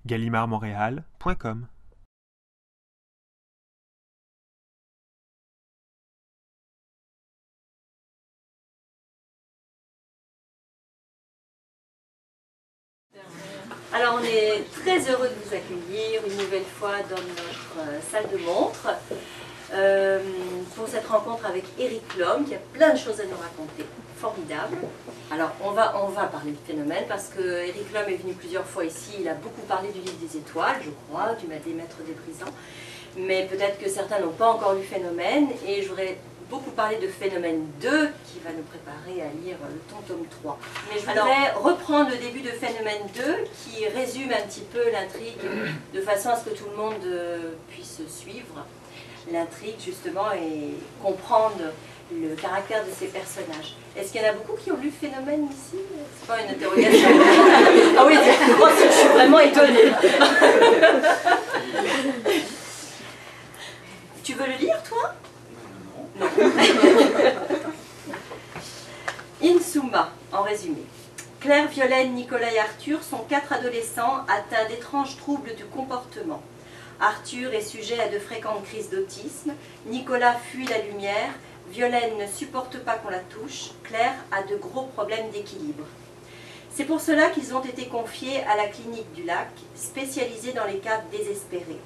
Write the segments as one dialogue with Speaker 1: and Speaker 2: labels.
Speaker 1: gallimardmontréal.com
Speaker 2: Alors on est très heureux de vous accueillir une nouvelle fois dans notre salle de montre pour cette rencontre avec Éric Lhomme qui a plein de choses à nous raconter, formidable. Alors on va parler de phénomène parce que Éric Lhomme est venu plusieurs fois ici, il a beaucoup parlé du livre des étoiles, je crois, du Maître des Brisants, mais peut-être que certains n'ont pas encore lu Phénomène et je voudrais beaucoup parler de Phénomène 2 qui va nous préparer à lire le tome 3. Mais je voudrais reprendre le début de Phénomène 2 qui résume un petit peu l'intrigue de façon à ce que tout le monde puisse suivre l'intrigue justement et comprendre le caractère de ces personnages. Est-ce qu'il y en a beaucoup qui ont lu Phénomène ici? C'est pas une interrogation. Ah oui, moi je suis vraiment étonnée. Tu veux le lire toi? Non. Insumma, en résumé. Claire, Violaine, Nicolas et Arthur sont 4 adolescents atteints d'étranges troubles du comportement. Arthur est sujet à de fréquentes crises d'autisme, Nicolas fuit la lumière, Violaine ne supporte pas qu'on la touche, Claire a de gros problèmes d'équilibre. C'est pour cela qu'ils ont été confiés à la clinique du Lac, spécialisée dans les cas désespérés.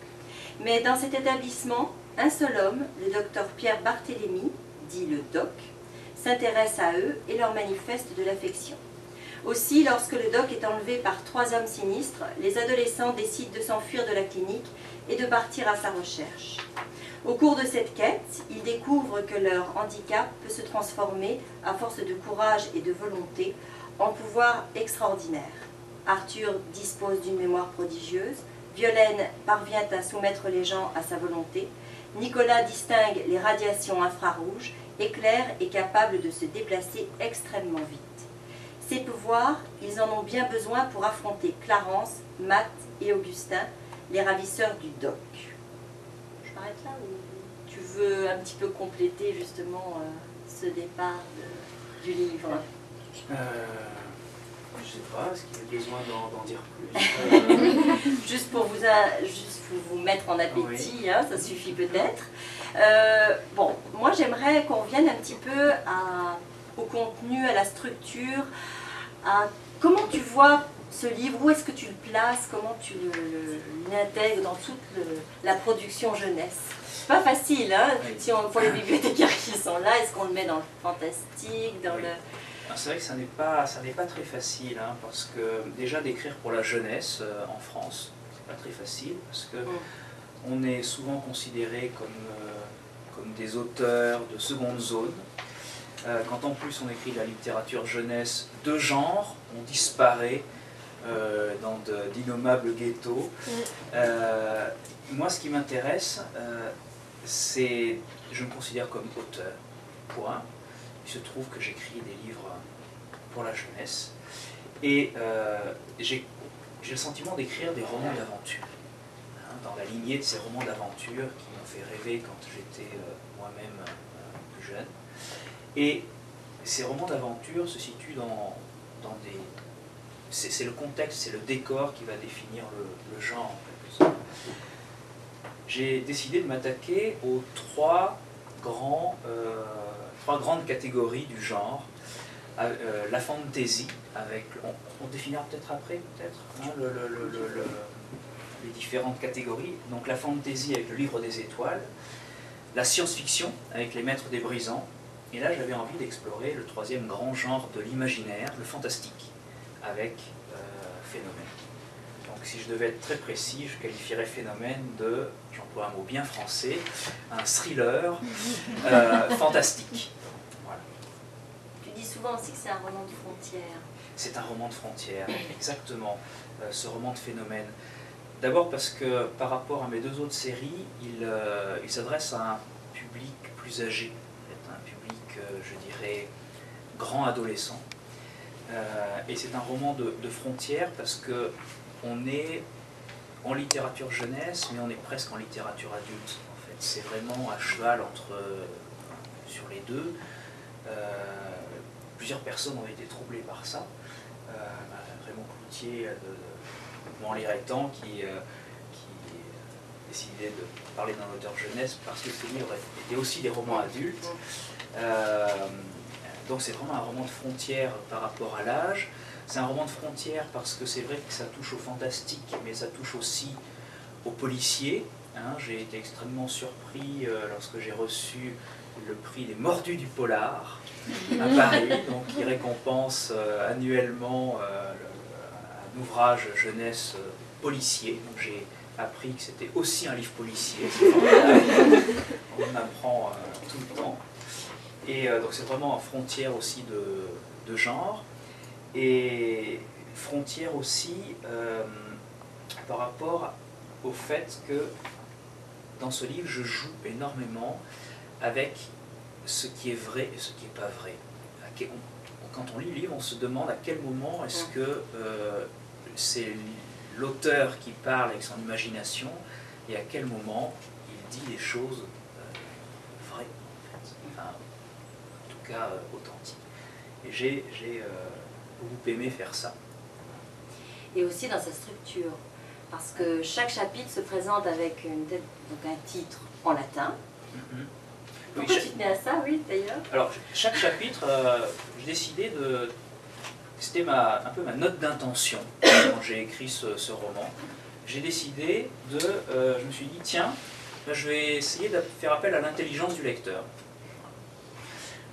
Speaker 2: Mais dans cet établissement, un seul homme, le docteur Pierre Barthélemy, dit le doc, s'intéresse à eux et leur manifeste de l'affection. Aussi, lorsque le doc est enlevé par 3 hommes sinistres, les adolescents décident de s'enfuir de la clinique et de partir à sa recherche. Au cours de cette quête, ils découvrent que leur handicap peut se transformer, à force de courage et de volonté, en pouvoir extraordinaire. Arthur dispose d'une mémoire prodigieuse, Violaine parvient à soumettre les gens à sa volonté, Nicolas distingue les radiations infrarouges et Claire est capable de se déplacer extrêmement vite. Ces pouvoirs, ils en ont bien besoin pour affronter Clarence, Matt et Augustin, les ravisseurs du doc. Je m'arrête là ou tu veux un petit peu compléter justement ce départ du livre?
Speaker 3: Je sais pas, est-ce qu'il y a besoin d'en dire plus?
Speaker 2: Juste pour vous mettre en appétit, oui. Hein, ça suffit peut-être. Bon, moi j'aimerais qu'on revienne un petit peu au contenu, à la structure, à comment tu vois ce livre, où est-ce que tu le places, comment tu l'intègres dans toute la production jeunesse. C'est pas facile, hein, oui. Si on voit les bibliothécaires qui sont là, est-ce qu'on le met dans le fantastique, dans oui.
Speaker 3: C'est vrai que ça n'est pas très facile, hein, parce que déjà d'écrire pour la jeunesse en France, c'est pas très facile, parce que on est souvent considéré comme des auteurs de seconde zone. Quand en plus on écrit de la littérature jeunesse de genre, on disparaît dans d'innommables ghettos. Moi, ce qui m'intéresse, c'est, je me considère comme auteur, point. Il se trouve que j'écris des livres pour la jeunesse et j'ai le sentiment d'écrire des romans d'aventure, hein, dans la lignée de ces romans d'aventure qui m'ont fait rêver quand j'étais moi-même plus jeune. Et ces romans d'aventure se situent dans des... C'est le contexte, c'est le décor qui va définir le genre en quelque sorte. J'ai décidé de m'attaquer aux trois grandes catégories du genre. La fantasy, avec, on définira peut-être après, hein, les différentes catégories. Donc la fantasy avec le livre des étoiles, la science-fiction avec les Maîtres des Brisants, et là j'avais envie d'explorer le troisième grand genre de l'imaginaire, le fantastique, avec Phénomène. Donc si je devais être très précis, je qualifierais Phénomène de, j'emploie un mot bien français, un thriller fantastique. Voilà.
Speaker 2: Tu dis souvent aussi que c'est un roman de frontières.
Speaker 3: C'est un roman de frontières, exactement, ce roman de Phénomène. D'abord parce que par rapport à mes deux autres séries, il s'adresse à un public plus âgé, un public, je dirais, grand adolescent. Et c'est un roman de frontières parce que on est en littérature jeunesse, mais on est presque en littérature adulte. En fait, c'est vraiment à cheval sur les deux. Plusieurs personnes ont été troublées par ça. Raymond l'amitié de Montand Liretan qui décidé de parler d'un auteur jeunesse parce que ces livres étaient aussi des romans adultes. Donc c'est vraiment un roman de frontière par rapport à l'âge. C'est un roman de frontière parce que c'est vrai que ça touche au fantastique, mais ça touche aussi au policier. Hein. J'ai été extrêmement surpris lorsque j'ai reçu le prix des Mordus du Polar à Paris, donc qui récompense annuellement un ouvrage jeunesse policier. Donc j'ai appris que c'était aussi un livre policier. On apprend tout le temps. Et donc c'est vraiment une frontière aussi de genre. Et frontière aussi par rapport au fait que dans ce livre, je joue énormément avec ce qui est vrai et ce qui n'est pas vrai. Quand on lit le livre, on se demande à quel moment est-ce que c'est l'auteur qui parle avec son imagination et à quel moment il dit des choses vraies, en fait. Enfin, en tout cas authentiques. Et j'ai beaucoup aimé faire ça.
Speaker 2: Et aussi dans sa structure, parce que chaque chapitre se présente avec donc un titre en latin. Pourquoi tu tenais à ça, oui, d'ailleurs? Alors,
Speaker 3: chaque chapitre, j'ai décidé de... C'était un peu ma note d'intention quand j'ai écrit ce roman. J'ai décidé de... je me suis dit, tiens, je vais essayer de faire appel à l'intelligence du lecteur.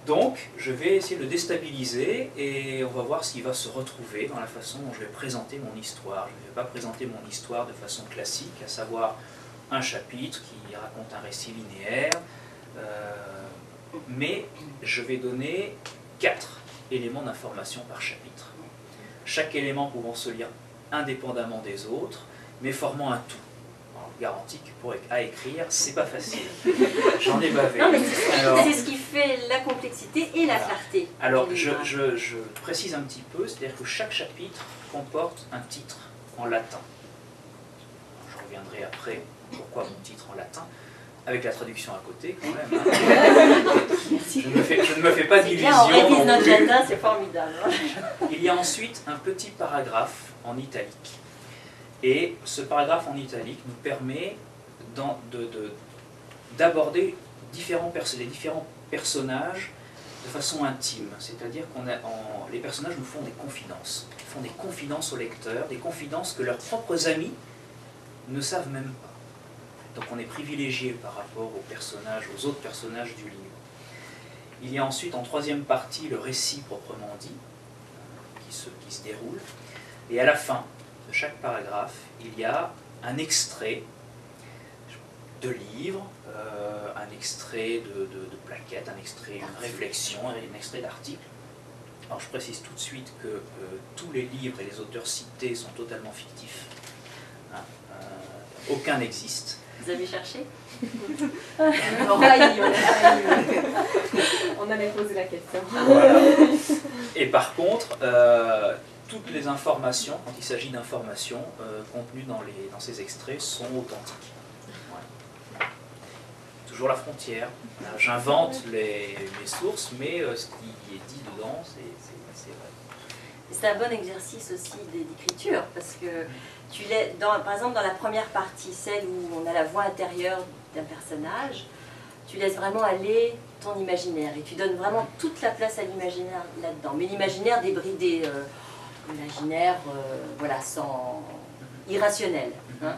Speaker 3: Donc, je vais essayer de le déstabiliser et on va voir s'il va se retrouver dans la façon dont je vais présenter mon histoire. Je ne vais pas présenter mon histoire de façon classique, à savoir un chapitre qui raconte un récit linéaire, mais je vais donner 4 éléments d'information par chapitre. Chaque élément pouvant se lire indépendamment des autres, mais formant un tout. Alors, je garantis que à écrire, c'est pas facile. J'en ai bavé.
Speaker 2: C'est ce qui fait la complexité et la clarté.
Speaker 3: Alors, je précise un petit peu, c'est-à-dire que chaque chapitre comporte un titre en latin. Je reviendrai après pourquoi mon titre en latin, avec la traduction à côté quand même. Hein. Je ne me fais pas d'illusions.
Speaker 2: On révise notre latin, c'est formidable.
Speaker 3: Il y a ensuite un petit paragraphe en italique. Et ce paragraphe en italique nous permet d'aborder les différents personnages de façon intime. C'est-à-dire que les personnages nous font des confidences. Ils font des confidences au lecteur, des confidences que leurs propres amis ne savent même pas. Donc on est privilégié par rapport aux autres personnages du livre. Il y a ensuite en troisième partie le récit proprement dit, qui se déroule. Et à la fin de chaque paragraphe, il y a un extrait de livre, un extrait de plaquette, un extrait de réflexion, un extrait d'article. Alors je précise tout de suite que tous les livres et les auteurs cités sont totalement fictifs. Hein, aucun n'existe.
Speaker 2: Vous avez cherché?
Speaker 1: On avait posé la question.
Speaker 3: Voilà. Et par contre, toutes les informations, quand il s'agit d'informations contenues dans ces extraits, sont authentiques. Voilà. Toujours la frontière. J'invente les sources, mais ce qui est dit dedans, c'est vrai.
Speaker 2: C'est un bon exercice aussi d'écriture, parce que par exemple dans la première partie, celle où on a la voix intérieure d'un personnage, tu laisses vraiment aller ton imaginaire et tu donnes vraiment toute la place à l'imaginaire là-dedans. Mais l'imaginaire débridé, l'imaginaire voilà, irrationnel. Hein.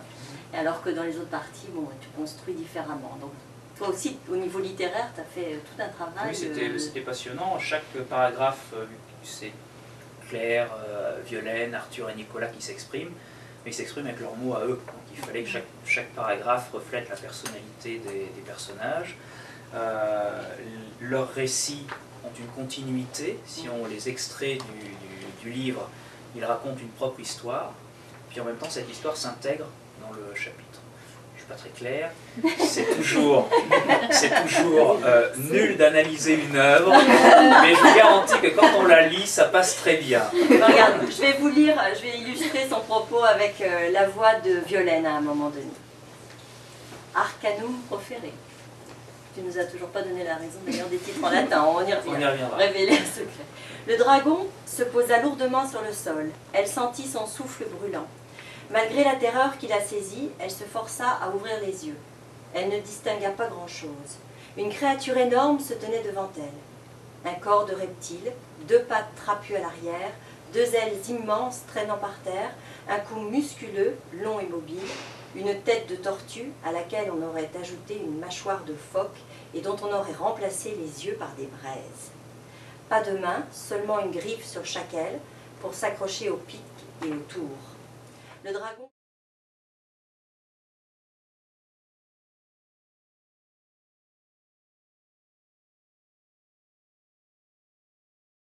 Speaker 2: Alors que dans les autres parties, bon, tu construis différemment. Donc toi aussi, au niveau littéraire, tu as fait tout un travail.
Speaker 3: Oui, c'était passionnant. Chaque paragraphe, c'est Claire, Violaine, Arthur et Nicolas qui s'expriment, mais ils s'expriment avec leurs mots à eux. Donc il fallait que chaque paragraphe reflète la personnalité des personnages. Leurs récits ont une continuité. Si on les extrait du livre, ils racontent une propre histoire. Puis en même temps, cette histoire s'intègre dans le chapitre. Je ne suis pas très clair. C'est toujours nul d'analyser une œuvre, mais je vous garantis que quand on la lit, ça passe très bien.
Speaker 2: Regarde, je vais vous lire, je vais illustrer son propos avec la voix de Violaine à un moment donné. Arcanum profere. Tu nous as toujours pas donné la raison d'ailleurs des titres en latin, on y revient.
Speaker 3: On y reviendra.
Speaker 2: Révéler un secret. Le dragon se posa lourdement sur le sol. Elle sentit son souffle brûlant. Malgré la terreur qui la saisit, elle se força à ouvrir les yeux. Elle ne distingua pas grand-chose. Une créature énorme se tenait devant elle. Un corps de reptile, 2 pattes trapues à l'arrière, 2 ailes immenses traînant par terre, un cou musculeux, long et mobile, une tête de tortue à laquelle on aurait ajouté une mâchoire de phoque et dont on aurait remplacé les yeux par des braises. Pas de main, seulement une griffe sur chaque aile pour s'accrocher au pic et au tour. Le dragon